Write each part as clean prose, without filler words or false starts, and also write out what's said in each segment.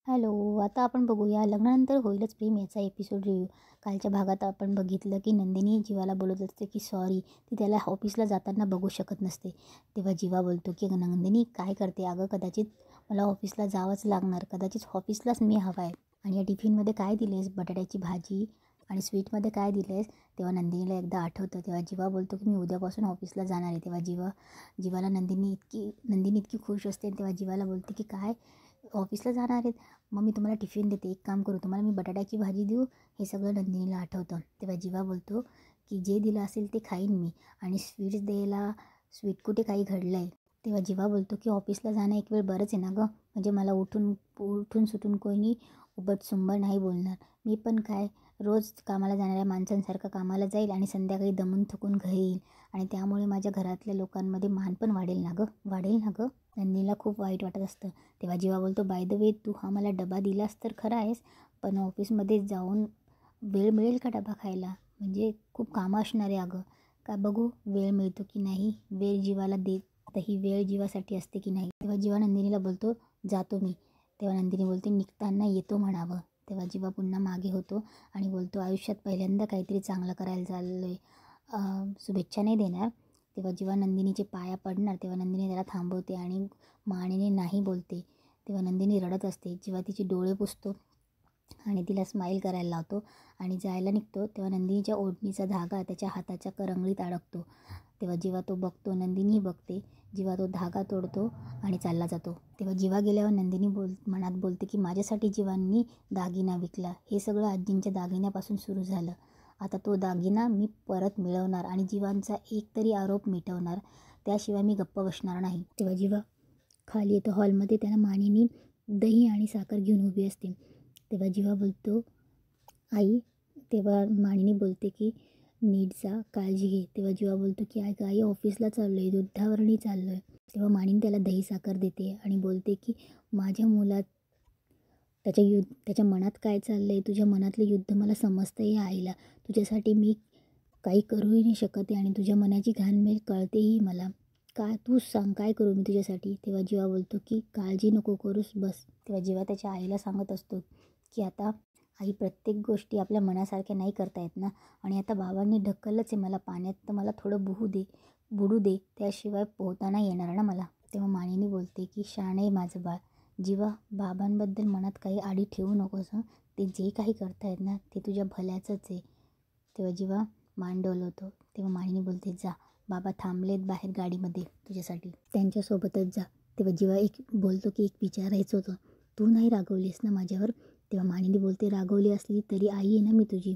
Hello. आता आपण बघूया लग्नानंतर होईलच प्रेम याचा एपिसोड रिव्ह्यू. कालच्या भागात आपण बघितलं की नंदिनी जीवाला बोलत असते की सॉरी, ती त्याला ऑफिसला जाताना बघू शकत नसते. तेव्हा जीवा बोलतो की नंदिनी काय करते अगं, कदाचित मला ऑफिसला जावंच लागणार, कदाचित ऑफिसलाच मी हवा आहे. आणि या टिफिनमध्ये काय दिलेस, बटाट्याची भाजी आणि स्वीटमध्ये काय दिलेस. तेव्हा नंदिनीला एकदा आठवतं. तेव्हा जीवा बोलतो की मी उद्यापासून ऑफिसला जाणार आहे. तेव्हा जीवाला नंदिनी इतकी खुश असते. तेव्हा जीवाला बोलते की काय ऑफिसला जाणार आहेत, मग मी तुम्हाला टिफिन देते, एक काम करू, तुम्हाला मी बटाट्याची भाजी देऊ. हे सगळं नंदिनीला आठवतं. तेव्हा जीवा बोलतो की जे दिलं असेल ते खाईन मी, आणि स्वीट्स द्यायला स्वीट कुठे काही घडलं आहे. तेव्हा जीवा बोलतो की ऑफिसला जाणं एक वेळ बरंच आहे ना गं, म्हणजे मला उठून सुटून कोणी उबट सुंबर नाही बोलणार. मी पण काय रोज कामाला जाणाऱ्या माणसांसारखं कामाला जाईल आणि संध्याकाळी दमून थकून घरी येईल, आणि त्यामुळे माझ्या घरातल्या लोकांमध्ये मान पण वाढेल ना गं. नंदिनीला खूप वाईट वाटत असतं. तेव्हा जीवा बोलतो बाय द वे, तू हा मला डबा दिलास तर खरं आहेस, पण ऑफिसमध्ये जाऊन वेळ मिळेल का डबा खायला, म्हणजे खूप कामं असणार आहे अगं. का बघू वेळ मिळतो की नाही, वेळ जीवाला देत, आता ही वेळ जीवासाठी असते की नाही. तेव्हा जीवा नंदिनीला बोलतो जातो मी. तेव्हा नंदिनी बोलते निघताना येतो म्हणावं. तेव्हा जीवा पुन्हा मागे होतो आणि बोलतो आयुष्यात पहिल्यांदा काहीतरी चांगलं करायला चाललो आहे, शुभेच्छा नाही देणार. तेव्हा जेव्हा नंदिनीचे पाया पडणार तेव्हा नंदिनी त्याला थांबवते आणि मानेने नाही बोलते. तेव्हा नंदिनी रडत असते. जेव्हा तिचे डोळे पुसतो आणि तिला स्माईल करायला लावतो आणि जायला निघतो, तेव्हा नंदिनीच्या ओढणीचा धागा त्याच्या हाताच्या करंगळीत अडकतो. तेव्हा जेव्हा तो बघतो, नंदिनी बघते, जेव्हा तो धागा तोडतो आणि चालला जातो. तेव्हा जीवा गेल्यावर नंदिनी मनात बोलते की माझ्यासाठी जीवांनी दागिना विकला, हे सगळं आजींच्या दागिन्यापासून सुरू झालं. आता तो दागिना मी परत मिळवणार आणि जीवांचा एक तरी आरोप मिटवणार, त्याशिवाय मी गप्प बसणार नाही. तेव्हा जीवा खाली येतो हॉलमध्ये. त्याला मानिनी दही आणि साखर घेऊन उभी असते. तेव्हा जीवा बोलतो आई. तेव्हा मानिनी बोलते की नीट जा, काळजी घे. तेव्हा जीवा बोलतो की आई ऑफिसला चाललो आहे, युद्धावरणी चाललो आहे. तेव्हा मानिनी त्याला दही साखर देते आणि बोलते की माझ्या मुलात त्याच्या मनात काय चाललं आहे, तुझ्या मनातलं युद्ध मला समजतं आहे आईला. तुझ्यासाठी मी काही करूही नाही शकत आहे आणि तुझ्या मनाची घाणमेल कळतेही मला. काय तूच सांग काय करू मी तुझ्यासाठी. तेव्हा जीवा बोलतो की काळजी नको करूस बस. तेव्हा जीवा त्याच्या आईला सांगत असतो की आता आई, प्रत्येक गोष्टी आपल्या मनासारख्या नाही करता येत ना, आणि आता बाबांनी ढकललंच आहे मला पाण्यात, तर मला थोडं बुडू दे, त्याशिवाय पोहता नाही येणार ना मला. तेव्हा मानिनी बोलते की शाण आहे माझं बाळ. जीवा, बाबांबद्दल मनात काही आडी ठेवू नकोस हं, ते जे काही करतायत ना ते तुझ्या भल्याचंच आहे. तेव्हा जीवा मान डोलवतो. तेव्हा मानिनी बोलते जा, बाबा थांबलेत बाहेर गाडीमध्ये तुझ्यासाठी, त्यांच्यासोबतच जा. तेव्हा जीवा बोलतो की एक विचारायचं होतं, तू नाही रागवलीस ना माझ्यावर. तेव्हा मानिनी बोलते रागवली असली तरी आई आहे ना मी तुझी.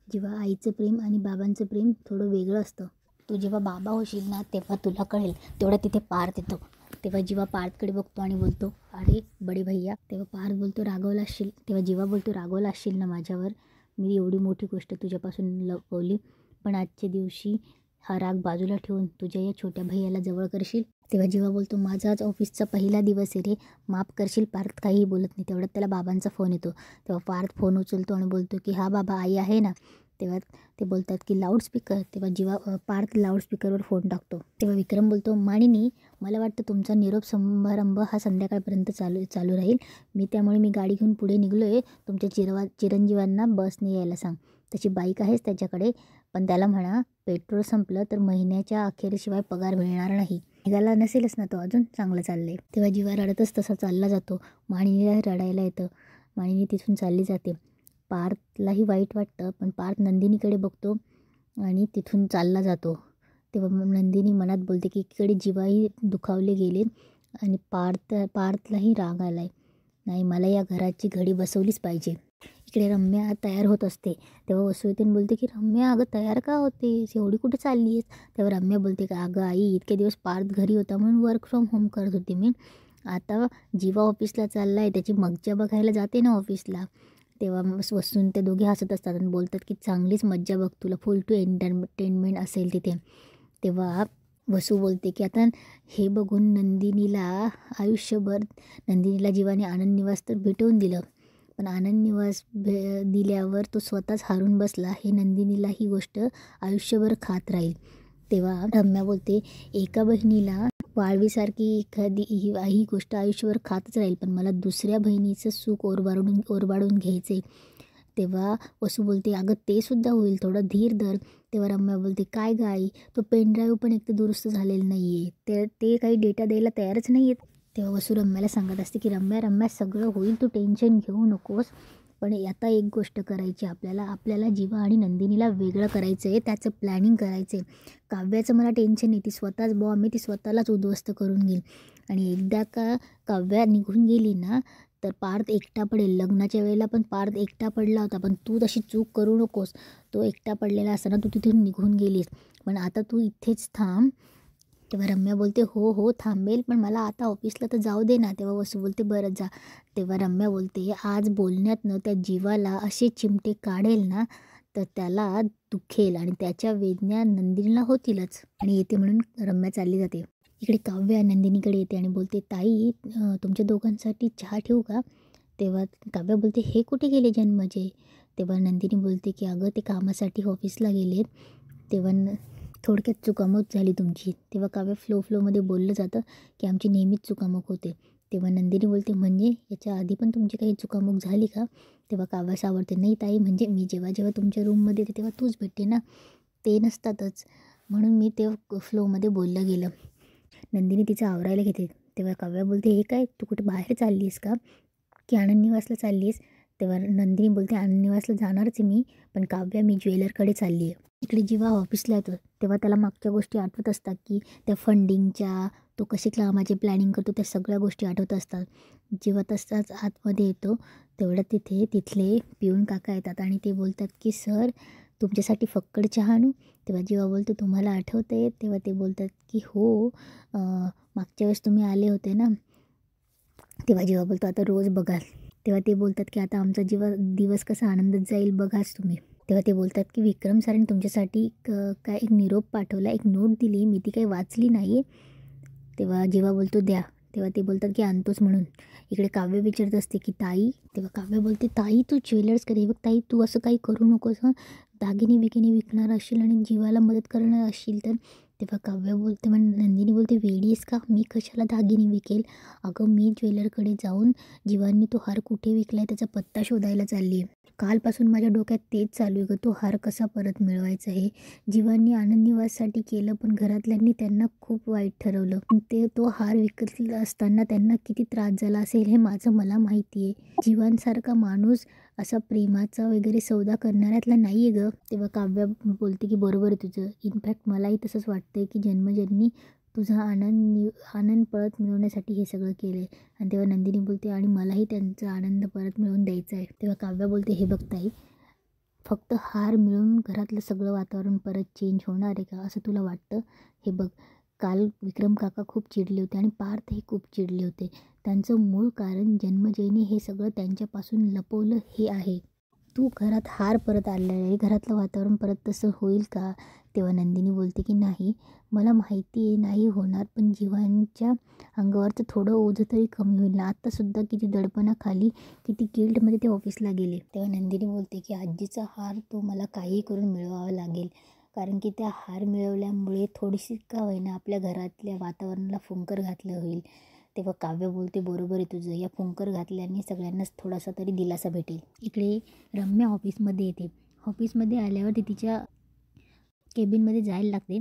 जेव्हा आईचं प्रेम आणि बाबांचं प्रेम थोडं वेगळं असतं. तू जेव्हा बाबा होशील ना तेव्हा तुला कळेल. तेवढा तिथे पार्थ येतो. तेव्हा जीवा पार्थकडे बघतो आणि बोलतो अरे बडे भैया. तेव्हा पार्थ बोलतो रागवला असशील. तेव्हा जीवा बोलतो रागवला असशील ना माझ्यावर, मी एवढी मोठी गोष्ट तुझ्यापासून लपवली, पण आजच्या दिवशी हा राग बाजूला ठेवून तुझ्या या छोट्या भैयाला जवळ करशील. तेव्हा जीवा बोलतो माझा आज ऑफिसचा पहिला दिवस आहे रे, माफ करशील. पार्थ काहीही बोलत नाही. तेवढ्यात त्याला बाबांचा फोन येतो. तेव्हा पार्थ फोन उचलतो आणि बोलतो की हा बाबा, आई आहे ना. तेव्हा ते बोलतात की लाऊडस्पीकर. तेव्हा पार्थ लाऊडस्पीकरवर फोन टाकतो. तेव्हा विक्रम बोलतो मानिनी, मला वाटतं तुमचा निरोप समारंभ हा संध्याकाळपर्यंत चालू राहील. त्यामुळे मी गाडी घेऊन पुढे निघलो आहे. तुमच्या चिरंजीवांना बसने यायला सांग. त्याची बाईक आहेच त्याच्याकडे, पण त्याला म्हणा पेट्रोल संपलं तर महिन्याच्या अखेरीशिवाय पगार मिळणार नाही. निघाला नसेलच ना तो अजून, चांगलं चाललंय. तेव्हा जीवा रडतच तसा चालला जातो. मानिनीला रडायला येतं. मानिनी तिथून चालली जाते. पार्थलाही वाईट वाटतं, पण पार्थ नंदिनीकडे बघतो आणि तिथून चालला जातो. तेव्हा नंदिनी मनात बोलते की एकीकडे जीवाही दुखावले गेले आणि पार्थलाही राग आला आहे. नाही, मला या घराची घडी बसवलीच पाहिजे. इकडे रम्या तयार होत असते. तेव्हा वसुतेन बोलते की रम्या अगं तयार का होतेस, एवढी कुठे चालली आहेस. तेव्हा रम्या बोलते का अगं आई, इतके दिवस पार्थ घरी होता म्हणून वर्क फ्रॉम होम करत होते मी. आता जीवा ऑफिसला चालला आहे, त्याची मज्जा बघायला जाते ना ऑफिसला. तेव्हा वसून ते दोघे हसत असतात आणि बोलतात की चांगलीच मज्जा बघ, तुला फुल टू एंटरटेनमेंट असेल तिथे. तेव्हा वसू बोलते की आता हे बघून नंदिनीला जीवाने आनंद निवास तर भेटवून दिलं, पण आनंद निवास दिल्यावर तो स्वतःच हारून बसला, हे नंदिनीला ही गोष्ट आयुष्यभर खात राहील. तेव्हा रम्या बोलते एका बहिणीला वाळवीसारखी एखादी ही गोष्ट आयुष्यभर खातच राहील, पण मला दुसऱ्या बहिणीचं सुख ओरबाडून घ्यायचं आहे. तेव्हा वसू बोलते, अगं ते सुद्धा होईल, थोडं धीर धर. तेव्हा रम्या बोलते, काय गं आई, तो पेनड्राईव्ह पण एक तर दुरुस्त झालेलं नाही आहे, ते काही डेटा द्यायला तयारच नाही आहेत. तेव्हा वसू रम्याला सांगत असते की रम्या सगळं होईल, तू टेन्शन घेऊ नकोस. पण आता एक गोष्ट करायची आपल्याला जीवा आणि नंदिनीला वेगळं करायचं आहे, त्याचं प्लॅनिंग करायचं आहे. काव्याचं मला टेन्शन नाही, ती स्वतःच मी ती स्वतःलाच उद्ध्वस्त करून घेईल. आणि एकदा का काव्या निघून गेली ना, तर पार्थ एकटा पडेल. लग्नाच्या वेळेला पण पार्थ एकटा पडला होता, पण तू तशी चूक करू नकोस. तो एकटा पडलेला असताना तू तिथून निघून गेलीस, पण आता तू इथेच थांब. तेव्हा रम्या बोलते, हो थांबेल, पण मला आता ऑफिसला तर जाऊ दे ना. तेव्हा वसू बोलते, बरं जा. तेव्हा रम्या बोलते, आज बोलण्यातनं त्या जीवाला असे चिमटे काढेल ना, तर त्याला दुखेल आणि त्याच्या वेदना नंदिनीला होतीलच. आणि येते म्हणून रम्या चालली जाते. इकडे काव्या नंदिनीकडे येते आणि बोलते, ताई तुमच्या दोघांसाठी चहा ठेवू का? तेव्हा काव्या बोलते, हे कुठे गेले जन्मजे? तेव्हा नंदिनी बोलते की अगं ते कामासाठी ऑफिसला गेलेत. तेव्हा थोडक्यात चुकामुक झाली तुमची. तेव्हा काव्य फ्लोमध्ये बोललं जातं की आमची नेहमीच चुकामुक होते. तेव्हा नंदिनी बोलते, म्हणजे याच्या आधी पण तुमची काही चुकामुक झाली का? तेव्हा काव्य सावरते, नाही ताई, म्हणजे मी जेव्हा तुमच्या रूममध्ये येते तेव्हा तूच भेटते ना, ते नसतातच, म्हणून मी ते फ्लोमध्ये बोललं गेलं. नंदिनी तिचं आवरायला घेते. तेव्हा काव्या बोलते, हे काय, तू कुठे बाहेर चालली आहेस का, की आनंद निवासला चालली आहेस? तेव्हा नंदिनी बोलते, आनंद निवासला जाणारच आहे मी, पण काव्या मी ज्वेलरकडे चालली आहे. इकडे जेव्हा ऑफिसला येतो तेव्हा त्याला मागच्या गोष्टी आठवत असतात, की त्या फंडिंगच्या, तो कशी कामाची प्लॅनिंग करतो, त्या सगळ्या गोष्टी आठवत असतात. जेव्हा तसाच आतमध्ये येतो तेवढ्यात तिथले पिऊन काका येतात आणि ते बोलतात की सर, तुमच्यासाठी फक्कड चहा आणू? तेव्हा जेव्हा बोलतो, तुम्हाला आठवतं आहे? तेव्हा ते बोलतात की हो, मागच्या वेळेस तुम्ही आले होते ना. तेव्हा जेव्हा बोलतो, आता रोज बघाल. तेव्हा ते बोलतात की आता आमचा दिवस कसा आनंदात जाईल बघाच तुम्ही. तेव्हा ते बोलतात की विक्रम सरांनी तुमच्यासाठी काय एक निरोप पाठवला, एक नोट दिली, मी ती काही वाचली नाही. तेव्हा जेव्हा बोलतो, द्या. तेव्हा ते बोलतात की आणतोच म्हणून. इकडे काव्य विचारत असते की ताई. तेव्हा काव्य बोलते, ताई तू ज्वेलर्सकडे बघ ताई, तू असं काही करू नकोस हं. दागिने विकणार असशील आणि जीवाला मदत करणार असशील तर. तेव्हा काव्य बोलते, नंदिनी बोलते, वेडी आहेस का, मी कशाला दागिने विकेल? अगं मी ज्वेलरकडे जाऊन जीवांनी तो हार कुठे विकला आहे त्याचा पत्ता शोधायला चालली आहे. कालपासून माझ्या डोक्यात तेच चालू आहे गं, तो हार कसा परत मिळवायचा आहे. जीवांनी आनंद निवाससाठी केलं, पण घरातल्यांनी त्यांना खूप वाईट ठरवलं. तो हार विकत असताना त्यांना किती त्रास झाला असेल हे मला माहिती आहे. जीवांसारखा माणूस असा प्रेमाचा वगैरे सौदा करणाऱ्यातला नाही आहे गं. तेव्हा काव्या बोलते की बरोबर आहे तुझं. इनफॅक्ट मलाही तसंच वाटतं की जन्मजन्मी तुझा आनंद परत मिळवण्यासाठी हे सगळं केलं आहे. आणि तेव्हा नंदिनी बोलते, आणि मलाही त्यांचा आनंद परत मिळवून द्यायचा आहे. तेव्हा काव्या बोलते, हे बघ ताई, फक्त हार मिळून घरातलं सगळं वातावरण परत चेंज होणार आहे का असं तुला वाटतं? हे बघ, काल विक्रम काका खूप चिडले होते आणि पार्थही खूप चिडले होते. त्यांचं मूळ कारण जन्मजयनी हे सगळं त्यांच्यापासून लपवलं हे आहे. तू घरात हार परत आलेला आहे, घरातलं वातावरण परत तसं होईल का? तेव्हा नंदिनी बोलते की नाही, मला माहिती आहे नाही होणार, पण जीवांच्या अंगावरचं थोडं ओझं तरी कमी होईल ना. आत्तासुद्धा किती दडपणाखाली, किती गिल्टमध्ये ते ऑफिसला गेले. तेव्हा नंदिनी बोलते की आजीचा हार तो मला काही करून मिळवावा लागेल, कारण की त्या हार मिळवल्यामुळे थोडीशी का होईना आपल्या घरातल्या वातावरणाला फुंकर घातलं होईल. तेव्हा काव्य बोलते, बरोबर आहे तुझं, या फुंकर घातल्याने सगळ्यांनाच थोडासा तरी दिलासा भेटेल. इकडे रम्या ऑफिसमध्ये येते. ऑफिसमध्ये आल्यावर ती तिच्या केबिनमध्ये जायला लागते.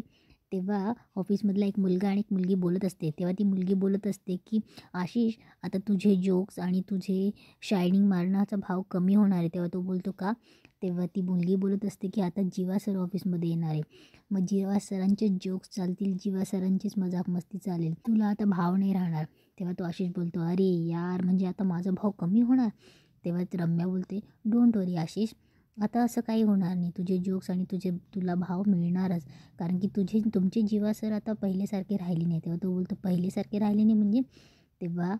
तेव्हा ऑफिसमधला एक मुलगा आणि एक मुलगी बोलत असते. तेव्हा ती मुलगी बोलत असते की आशिष, आता तुझे जोक्स आणि तुझे शायनिंग मारण्याचा भाव कमी होणार आहे. तेव्हा तो बोलतो का? तेव्हा ती मुलगी बोलत असते की आता जीवा सर ऑफिसमध्ये येणार आहे, मग जीवा सरांचेच जोक्स चालतील, जीवा सरांचीच मजाक मस्ती चालेल, तुला आता भाव नाही राहणार. तेव्हा तो आशिष बोलतो, अरे यार, म्हणजे आता माझा भाव कमी होणार? तेव्हा रम्या बोलते, डोंट वरी आशिष, आता असं काही होणार नाही. तुझे जोक्स आणि तुला भाव मिळणारच, कारण की तुमचे जीवा सर आता पहिलेसारखे राहिले नाही. तेव्हा तो बोलतो, पहिलेसारखे राहिले नाही म्हणजे? तेव्हा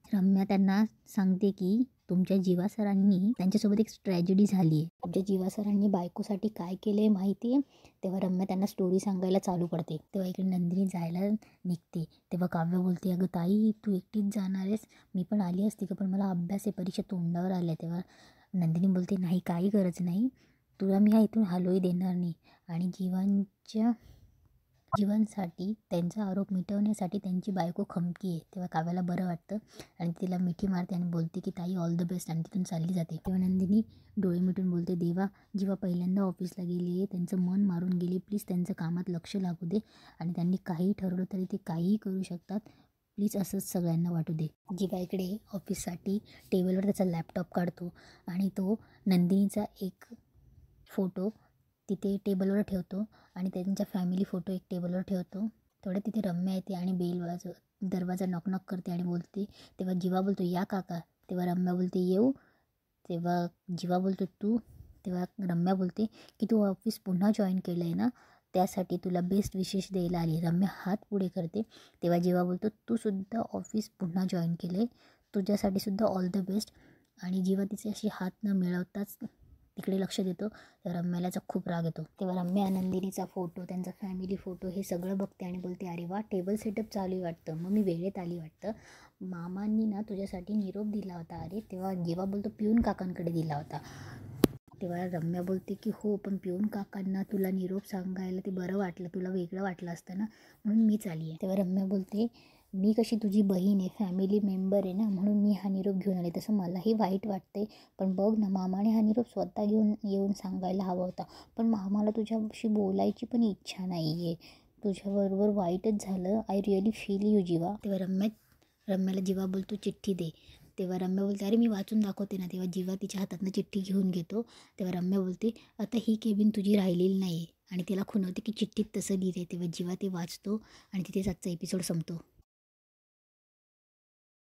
रम्या त्यांना सांगते की तुमच्या जीवा सरांनी, त्यांच्यासोबत एक ट्रॅजेडी झाली आहे. तुमच्या जीवा सरांनी बायकोसाठी काय केलं आहे माहिती आहे? तेव्हा रम्या त्यांना स्टोरी सांगायला चालू करते. तेव्हा इकडे नंदिनी जायला निघते. तेव्हा काव्य बोलते, अगं ताई, तू एकटीच जाणार आहेस? मी पण आली असती का, पण मला अभ्यास आहे, परीक्षा तोंडावर आल्या. तेव्हा नंदिनी बोलते, नाही, काही गरज नाही, तुला मी इथून हलवही देणार नाही. आणि जीवांच्या जीवनसाठी त्यांचा आरोप मिटवण्यासाठी त्यांची बायको खमकी आहे. तेव्हा काव्याला बरं वाटतं आणि तिला मिठी मारते आणि बोलते की ताई ऑल द बेस्ट, आणि तिथून चालली जाते. तेव्हा नंदिनी डोळे मिटून बोलते, देवा जेव्हा पहिल्यांदा ऑफिसला गेली आहे त्यांचं मन मारून गेली, प्लीज त्यांचं कामात लक्ष लागू दे आणि त्यांनी काहीही ठरवलं तरी ते काहीही करू शकतात, प्लीज असंच सगळ्यांना वाटू दे. जेव्हा इकडे ऑफिससाठी टेबलवर त्याचा लॅपटॉप काढतो आणि तो नंदिनीचा एक फोटो तिथे टेबलवर ठेवतो आणि त्यांच्या फॅमिली फोटो एक टेबलवर ठेवतो. तेवढं तिथे रम्या येते आणि दरवाजा नॉक करते आणि बोलते. तेव्हा जीवा बोलतो, या काका. तेव्हा रम्या बोलते, येऊ. तेव्हा जीवा बोलतो, तू. तेव्हा रम्या बोलते की तू ऑफिस पुन्हा जॉईन केलं आहे ना, त्यासाठी तुला बेस्ट विशेष द्यायला आली. रम्या हात पुढे करते. तेव्हा जीवा बोलतो, तू सुद्धा ऑफिस पुन्हा जॉईन केलं आहे, तुझ्यासाठी सुद्धा ऑल द बेस्ट. आणि जीवा तिचे अशी हात न मिळवताच तिकडे लक्ष देतो. तर रम्यालाचा खूप राग येतो. तेव्हा रम्या नंदिनीचा फोटो, त्यांचा फॅमिली फोटो हे सगळं बघते आणि बोलते, अरे वा, टेबल सेटअप चालू आहे वाटतं, मग मी वेळेत आली वाटतं, मामांनी ना तुझ्यासाठी निरोप दिला होता. अरे तेव्हा जेव्हा बोलतो, पिऊन काकांकडे दिला होता. तेव्हा रम्या बोलते की हो, पण पिऊन काकांना तुला निरोप सांगायला ते बरं वाटलं, तुला वेगळं वाटलं असतं ना, म्हणून मीच आली आहे. तेव्हा रम्या बोलते, मी कशी तुझी बहीण आहे, फॅमिली मेंबर आहे ना, म्हणून मी हा निरोप घेऊन आले. तसं मलाही वाईट वाटते, पण बघ ना, मामाने हा निरोप स्वतः येऊन सांगायला हवा होता, पण मामाला तुझ्याशी बोलायची पण इच्छा नाही आहे, तुझ्याबरोबर वाईटच झालं. आय रिअली फील यू जीवा. तेव्हा रम्याला जीवा बोलतो, चिठ्ठी दे. तेव्हा रम्या बोलते, अरे मी वाचून दाखवते ना. तेव्हा जीवा तिच्या हातातनं चिठ्ठी घेऊन घेतो. तेव्हा रम्या बोलते, आता ही केबिन तुझी राहिलेली नाही आहे, आणि तिला खुणवते की चिठ्ठीत तसं लिहिते. तेव्हा जीवा ते वाचतो आणि तिथेच आजचा एपिसोड संपतो.